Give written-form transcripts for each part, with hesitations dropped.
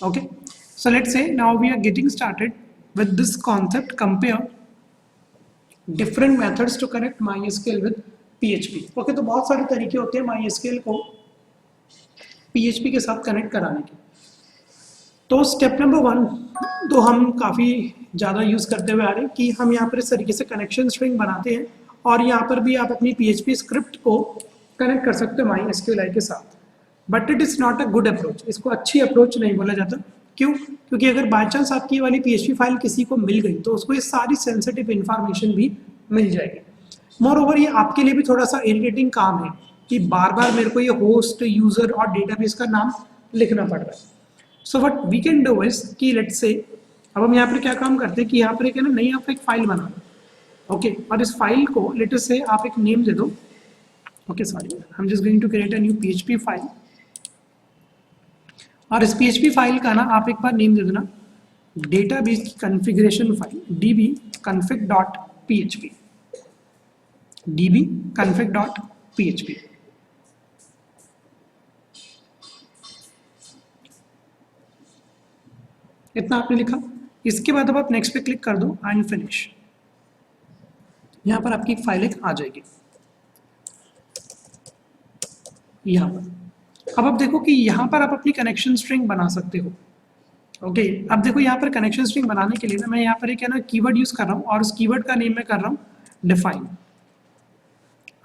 Okay, so let's say now we are getting started with this concept. Compare different methods to connect MySQL with PHP. Okay, तो बहुत सारे तरीके होते हैं MySQL को PHP के साथ कनेक्ट कराने के। तो स्टेप नंबर 1 तो हम काफ़ी ज़्यादा यूज़ करते हुए आ रहे हैं कि हम यहाँ पर इस तरीके से कनेक्शन स्ट्रिंग बनाते हैं और यहाँ पर भी आप अपनी PHP स्क्रिप्ट को कनेक्ट कर सकते हो MySQL के साथ। But it is not a good approach, इसको अच्छी अप्रोच नहीं बोला जाता। क्यों? क्योंकि अगर बाई चांस आपकी ये वाली PHP फाइल किसी को मिल गई तो उसको ये सारी सेंसिटिव इन्फॉर्मेशन भी मिल जाएगी। मोर ओवर ये आपके लिए भी थोड़ा सा इरिटेटिंग काम है कि बार बार मेरे को ये होस्ट, यूज़र और डेटाबेस का नाम लिखना पड़ रहा है। So what we can do is कि लेट्स से अब हम यहाँ पर क्या काम करते हैं कि यहाँ पर एक है ना नई आप एक फाइल बनाना। ओके, और इस फाइल को लेट अस से आप एक नेम दे दो। Okay sorry, I am just going to create a new PHP file और इस PHP फाइल का ना आप एक बार नेम दे देना डेटाबेस की कॉन्फ़िगरेशन फाइल dbconfig.php dbconfig.php। इतना आपने लिखा। इसके बाद अब आप नेक्स्ट पे क्लिक कर दो एंड फिनिश। यहाँ पर आपकी एक फाइल आ जाएगी यहाँ पर। अब आप देखो कि यहाँ पर आप अपनी कनेक्शन स्ट्रिंग बना सकते हो। ओके, अब देखो यहाँ पर कनेक्शन स्ट्रिंग बनाने के लिए ना मैं यहाँ पर एक है ना कीवर्ड यूज कर रहा हूँ और उस कीवर्ड का नेम मैं कर रहा हूँ डिफाइन।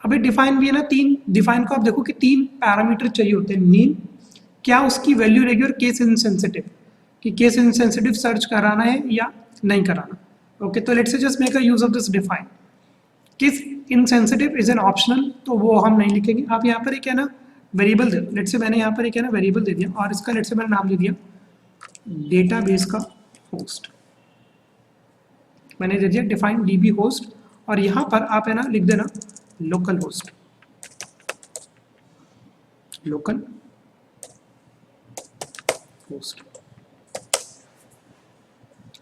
अभी डिफाइन भी है ना डिफाइन को आप देखो कि 3 पैरामीटर चाहिए होते हैं। नेम, क्या उसकी वैल्यू रहेगी, और केस इनसेंसिटिव कि केस इनसेंसिटिव सर्च कराना है या नहीं कराना। ओके, तो let's say just make a use of this define. Case insensitive is an optional, तो वो हम नहीं लिखेंगे। आप यहाँ पर एक है ना वेरिएबल दे, लेट्स से मैंने यहाँ पर एक है ना वेरिएबल दे दिया और इसका लेट्स से मैंने नाम दे दिया डेटाबेस का होस्ट। मैंने दे दिया डिफाइन DB होस्ट और यहाँ पर आप है ना लिख देना local host, local host.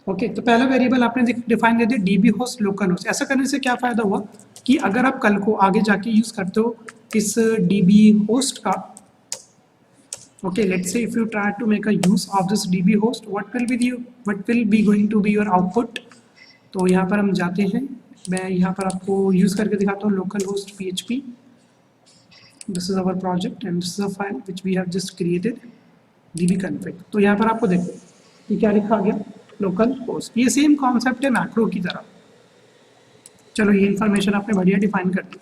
Okay, तो पहला वेरिएबल आपने डिफाइन दे दिया DB होस्ट लोकल होस्ट। ऐसा करने से क्या फायदा हुआ कि अगर आप कल को आगे जाके यूज करते हो इस DB होस्ट का, okay, let's say if you try to make a use of this DB host, what will be going to be your output। तो यहाँ पर हम जाते हैं, मैं यहाँ पर आपको यूज करके दिखाता हूँ local host PHP। This is our project and this is a file which we have just created dbconfig। तो यहाँ पर आपको देखो कि क्या लिखा गया लोकल होस्ट। ये सेम कॉन्सेप्ट है मैक्रो की तरह। चलो ये इन्फॉर्मेशन आपने बढ़िया डिफाइन कर दी।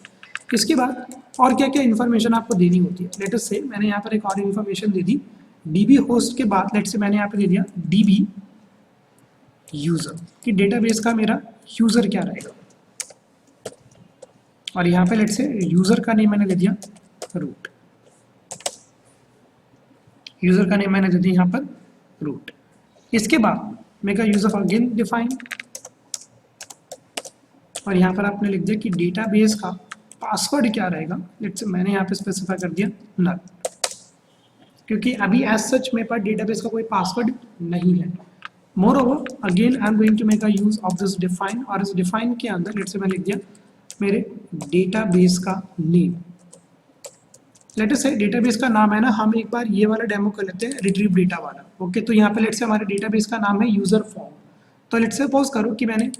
इसके बाद और क्या क्या इन्फॉर्मेशन आपको देनी होती है। लेट अस से मैंने यहाँ पर एक और इन्फॉर्मेशन दे दी DB होस्ट के बाद। लेट से मैंने यहाँ पे दे दिया DB यूजर कि डेटाबेस का मेरा यूजर क्या रहेगा, और यहाँ पे लेट से यूजर का नेम मैंने दे दिया रूट। यूजर का नेम मैंने दे दिया यहाँ पर रूट। इसके बाद make a use of again define और यहाँ पर आपने लिख दिया कि डेटाबेस का पासवर्ड क्या रहेगा। लेट्स से मैंने यहाँ पे स्पेसिफाई कर दिया नल, क्योंकि अभी एज सच मेरे पास डेटाबेस का कोई पासवर्ड नहीं है। Moreover again I am going to make a use of this define और इस डिफाइन के अंदर लेट्स से मैं लिख दिया मेरे डेटाबेस का नेम। लेट अस से डेटाबेस का नाम है ना, हम एक बार ये वाला डेमो कर लेते हैं रिट्रीव डेटा वाला। ओके, तो यहाँ पे लेट्स से हमारे डेटाबेस का नाम है यूजर फॉर्म। तो लेट्स सपोज करो कि मैंने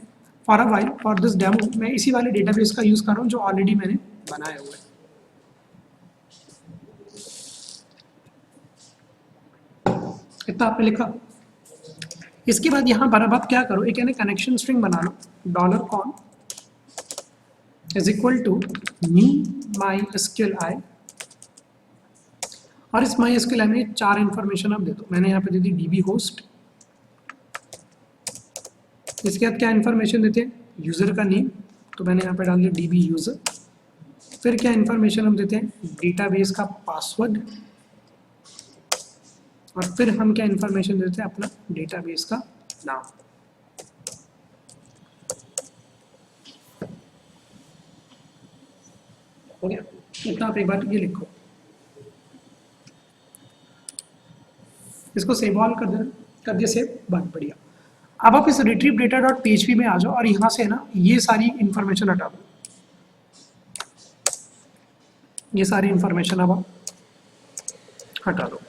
for a while for this demo मैं इसी वाले डेटाबेस का यूज कर रहा हूँ जो ऑलरेडी मैंने बनाया हुआ है। इतना आपने लिखा। इसके बाद यहाँ पर अब आप क्या करो, एक कनेक्शन स्ट्रिंग बना लो $con is equal to new MySQLi और इस MySQLi में 4 इन्फॉर्मेशन आप दे दो। मैंने यहाँ पे दे दी DB होस्ट। इसके बाद क्या इन्फॉर्मेशन देते हैं, यूजर का नेम, तो मैंने यहाँ पे डाल दिया DB यूजर। फिर क्या इन्फॉर्मेशन हम देते हैं, डेटाबेस का पासवर्ड, और फिर हम क्या इन्फॉर्मेशन देते हैं, अपना डेटाबेस का नाम। हो गया इतना। आप एक बार ये लिखो, इसको सेव ऑल कर दिया सेव, बहुत बढ़िया। अब आप इस रिट्रीव डेटा डॉट PHP में आ जाओ और यहाँ से ना ये सारी इंफॉर्मेशन हटा दो। ये सारी इंफॉर्मेशन अब आप हटा दो।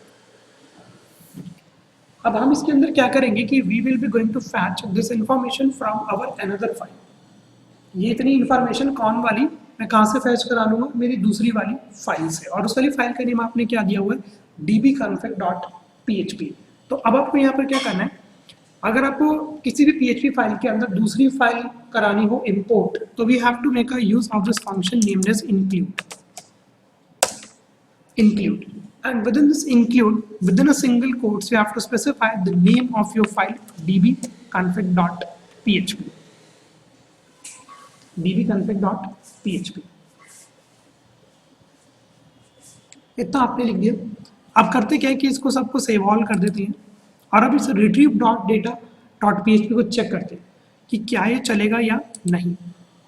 अब हम इसके अंदर क्या करेंगे कि we will be going to fetch this information from our another file. ये इतनी इंफॉर्मेशन कौन वाली मैं कहाँ से फैच करा लूंगा, मेरी दूसरी वाली फाइल से, और उस वाली फाइल का नेम आपने क्या दिया हुआ है, dbconfig.php। तो अब आपको यहाँ पर क्या करना है, अगर आपको किसी भी PHP फाइल के अंदर दूसरी फाइल करानी हो इंपोर्ट, तो we have to make a use of this function named as include, and within this include, within a single quotes you have to specify the name of your file dbconfig.php, dbconfig.php। इतना आपने लिख दिया। अब करते क्या है कि इसको सबको सेव ऑल कर देते हैं और अब इस retrieve.data.php को चेक करते हैं कि क्या ये चलेगा या नहीं।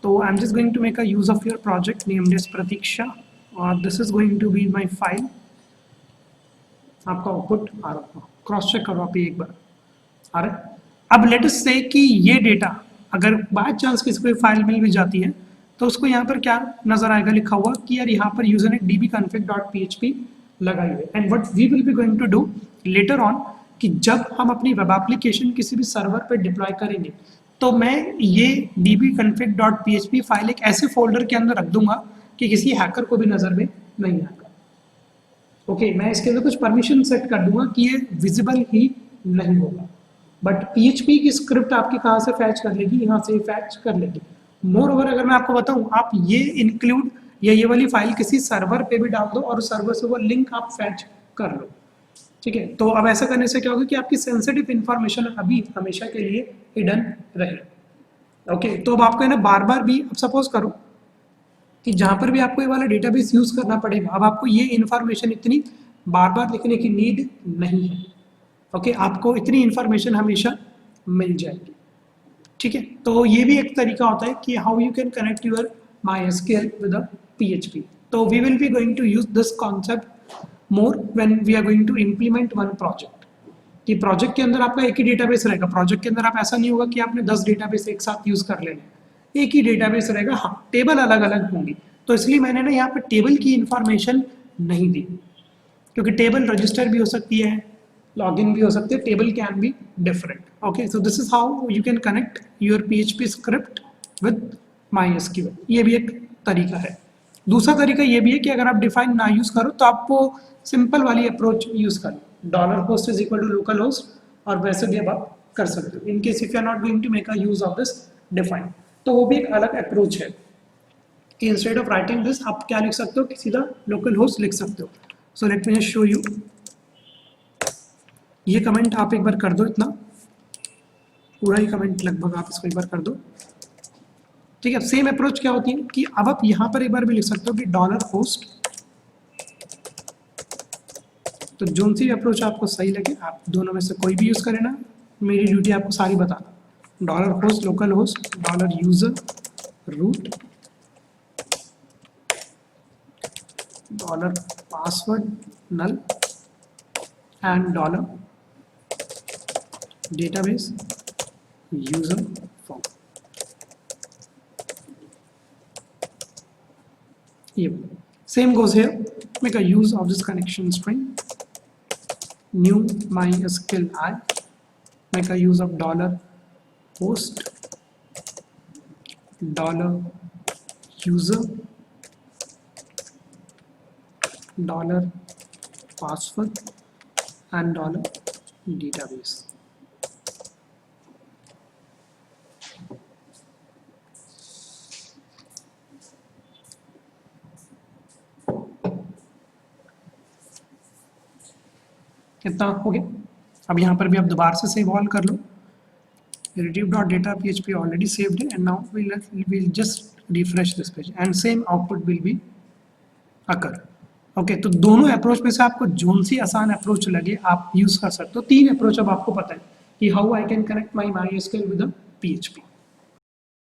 तो I am just going to make a use of your project named as Pratiksha और this is going to be my file. आपका आउटपुट आ रहा होगा, क्रॉस चेक करो आप एक बार आ रहा है। अब लेट अस से कि ये डेटा अगर बाय चांस किसी को फाइल मिल भी जाती है तो उसको यहाँ पर क्या नजर आएगा, लिखा हुआ कि यार यहाँ पर यूजर ने dbconfig.php लगाई हुई। And what we will be going to do later on कि जब हम अपनी वेब एप्लीकेशन किसी भी सर्वर पर डिप्लॉय करेंगे तो मैं ये dbconfig.php फाइल एक ऐसे फोल्डर के अंदर रख दूंगा कि किसी हैकर को भी नजर में नहीं आएगा। ओके, मैं इसके अंदर कुछ परमिशन सेट कर दूंगा कि ये विजिबल ही नहीं होगा, बट PHP की स्क्रिप्ट आपकी कहाँ से फैच कर लेगी, यहाँ से फैच कर लेगी। मोर ओवर अगर मैं आपको बताऊं, आप ये इंक्लूड या ये वाली फाइल किसी सर्वर पे भी डाल दो और सर्वर से वो लिंक आप फैच कर लो, ठीक है। तो अब ऐसा करने से क्या होगा कि आपकी सेंसिटिव इंफॉर्मेशन अभी हमेशा के लिए हिडन रहे। ओके, तो अब आपको है ना बार बार भी, अब सपोज करो कि जहां पर भी आपको ये वाला डेटाबेस यूज करना पड़ेगा, अब आपको ये इंफॉर्मेशन इतनी बार बार लिखने की नीड नहीं है। ओके, आपको इतनी इंफॉर्मेशन हमेशा मिल जाएगी, ठीक है। तो ये भी एक तरीका होता है कि how you can connect your MySQL with a PHP। तो we will be going to use this concept more when we are going to implement one project. कि प्रोजेक्ट के अंदर आपका एक ही डेटाबेस रहेगा, प्रोजेक्ट के अंदर आप ऐसा नहीं होगा कि आपने 10 डेटाबेस एक साथ यूज कर लेने, एक ही डेटाबेस रहेगा। हाँ, टेबल अलग अलग होंगी, तो इसलिए मैंने ना यहाँ पर टेबल की इंफॉर्मेशन नहीं दी, क्योंकि टेबल रजिस्टर भी हो सकती है, लॉगिन भी हो सकते हैं, table can be different. Okay, so this is how you can connect your PHP script with MySQL। ये भी एक तरीका है। दूसरा तरीका ये भी है कि अगर आप डिफाइन ना यूज करो तो आप वो सिंपल वाली अप्रोच यूज करो, $host is equal to local host, और वैसे भी अब आप कर सकते हो in case if you are not going to make a use of this define. तो वो भी एक अलग अप्रोच है कि इंस्टेड ऑफ राइटिंग दिस आप क्या लिख सकते हो कि सीधा लोकल होस्ट लिख सकते हो। So let me just show you. ये कमेंट आप एक बार कर दो, इतना पूरा ही कमेंट लगभग आप इसको एक बार कर दो, ठीक है। सेम अप्रोच क्या होती है कि अब आप यहाँ पर एक बार भी लिख सकते हो कि $host। तो जो सी अप्रोच आपको सही लगे आप दोनों में से कोई भी यूज करें ना, मेरी ड्यूटी आपको सारी बताना। $host local host, $user root, $password null and $database user form। Same goes here. Make a use of this connection string new MySQL I, make a use of $host, $user, $password and $database। इतना हो गया। अब यहाँ पर भी आप दोबारा से सेव ऑल कर लो। retrieve.data.php already saved it, and now we'll just refresh this page and same output will be occur। Okay, तो दोनों अप्रोच में से आपको जोन सी आसान अप्रोच लगे आप यूज कर सकते हो। 3 अप्रोच अब आपको पता है कि how I can connect my MySQL with PHP।